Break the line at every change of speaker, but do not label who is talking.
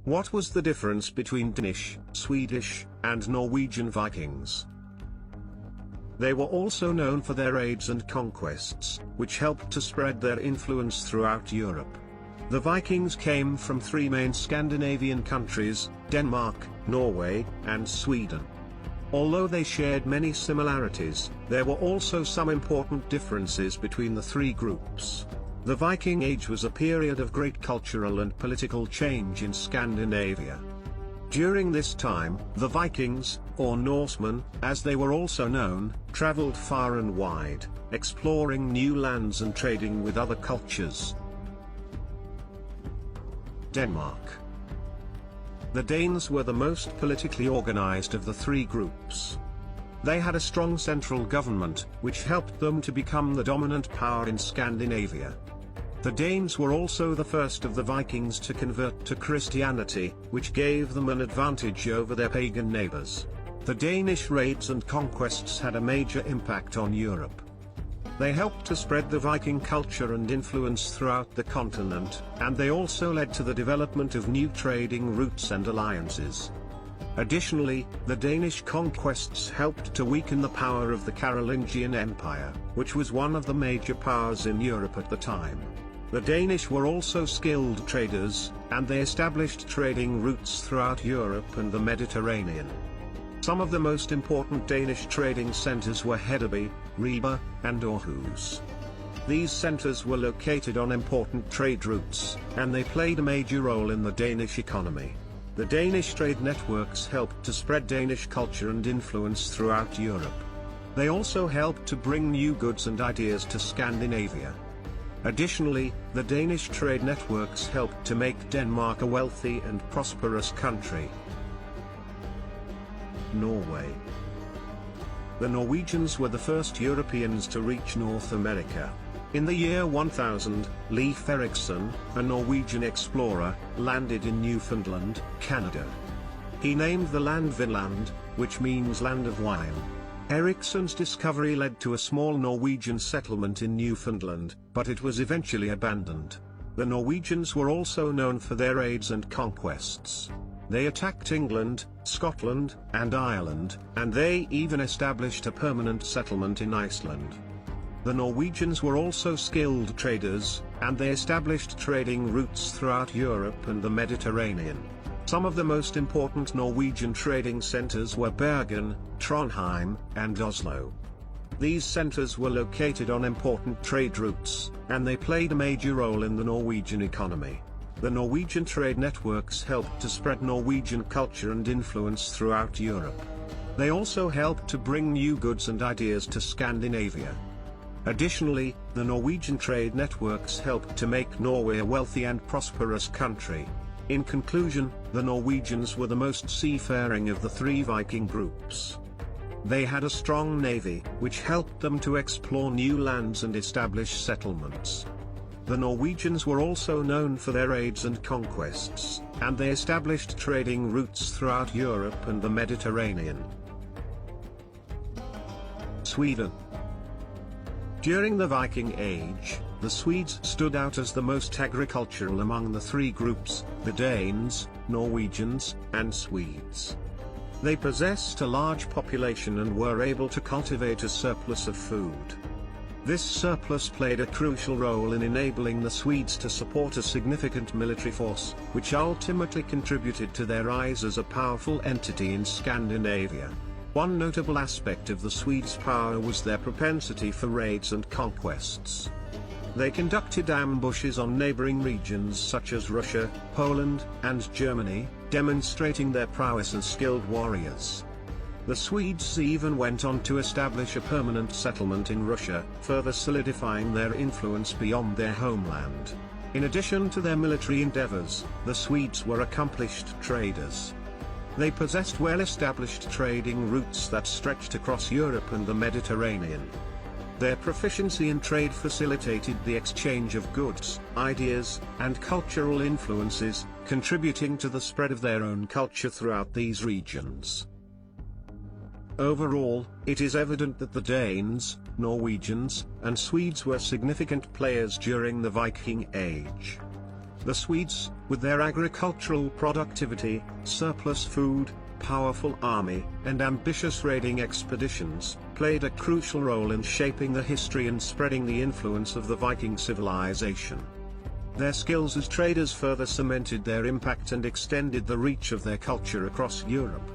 What was the difference between Danish, Swedish, and Norwegian Vikings? They were also known for their raids and conquests, which helped to spread their influence throughout Europe. The Vikings came from three main Scandinavian countries, Denmark, Norway, and Sweden. Although they shared many similarities, there were also some important differences between the three groups. The Viking Age was a period of great cultural and political change in Scandinavia. During this time, the Vikings, or Norsemen, as they were also known, traveled far and wide, exploring new lands and trading with other cultures. Denmark. The Danes were the most politically organized of the three groups. They had a strong central government, which helped them to become the dominant power in Scandinavia. The Danes were also the first of the Vikings to convert to Christianity, which gave them an advantage over their pagan neighbors. The Danish raids and conquests had a major impact on Europe. They helped to spread the Viking culture and influence throughout the continent, and they also led to the development of new trading routes and alliances. Additionally, the Danish conquests helped to weaken the power of the Carolingian Empire, which was one of the major powers in Europe at the time. The Danish were also skilled traders, and they established trading routes throughout Europe and the Mediterranean. Some of the most important Danish trading centers were Hedeby, Ribe, and Aarhus. These centers were located on important trade routes, and they played a major role in the Danish economy. The Danish trade networks helped to spread Danish culture and influence throughout Europe. They also helped to bring new goods and ideas to Scandinavia. Additionally, the Danish trade networks helped to make Denmark a wealthy and prosperous country. Norway. The Norwegians were the first Europeans to reach North America. In the year 1000, Leif Erikson, a Norwegian explorer, landed in Newfoundland, Canada. He named the land Vinland, which means land of wine. Eriksson's discovery led to a small Norwegian settlement in Newfoundland, but it was eventually abandoned. The Norwegians were also known for their raids and conquests. They attacked England, Scotland, and Ireland, and they even established a permanent settlement in Iceland. The Norwegians were also skilled traders, and they established trading routes throughout Europe and the Mediterranean. Some of the most important Norwegian trading centers were Bergen, Trondheim, and Oslo. These centers were located on important trade routes, and they played a major role in the Norwegian economy. The Norwegian trade networks helped to spread Norwegian culture and influence throughout Europe. They also helped to bring new goods and ideas to Scandinavia. Additionally, the Norwegian trade networks helped to make Norway a wealthy and prosperous country. In conclusion, the Norwegians were the most seafaring of the three Viking groups. They had a strong navy, which helped them to explore new lands and establish settlements. The Norwegians were also known for their raids and conquests, and they established trading routes throughout Europe and the Mediterranean. Sweden. During the Viking Age, the Swedes stood out as the most agricultural among the three groups, the Danes, Norwegians, and Swedes. They possessed a large population and were able to cultivate a surplus of food. This surplus played a crucial role in enabling the Swedes to support a significant military force, which ultimately contributed to their rise as a powerful entity in Scandinavia. One notable aspect of the Swedes' power was their propensity for raids and conquests. They conducted ambushes on neighboring regions such as Russia, Poland, and Germany, demonstrating their prowess as skilled warriors. The Swedes even went on to establish a permanent settlement in Russia, further solidifying their influence beyond their homeland. In addition to their military endeavors, the Swedes were accomplished traders. They possessed well-established trading routes that stretched across Europe and the Mediterranean. Their proficiency in trade facilitated the exchange of goods, ideas, and cultural influences, contributing to the spread of their own culture throughout these regions. Overall, it is evident that the Danes, Norwegians, and Swedes were significant players during the Viking Age. The Swedes, with their agricultural productivity, surplus food, powerful army, and ambitious raiding expeditions, played a crucial role in shaping the history and spreading the influence of the Viking civilization. Their skills as traders further cemented their impact and extended the reach of their culture across Europe.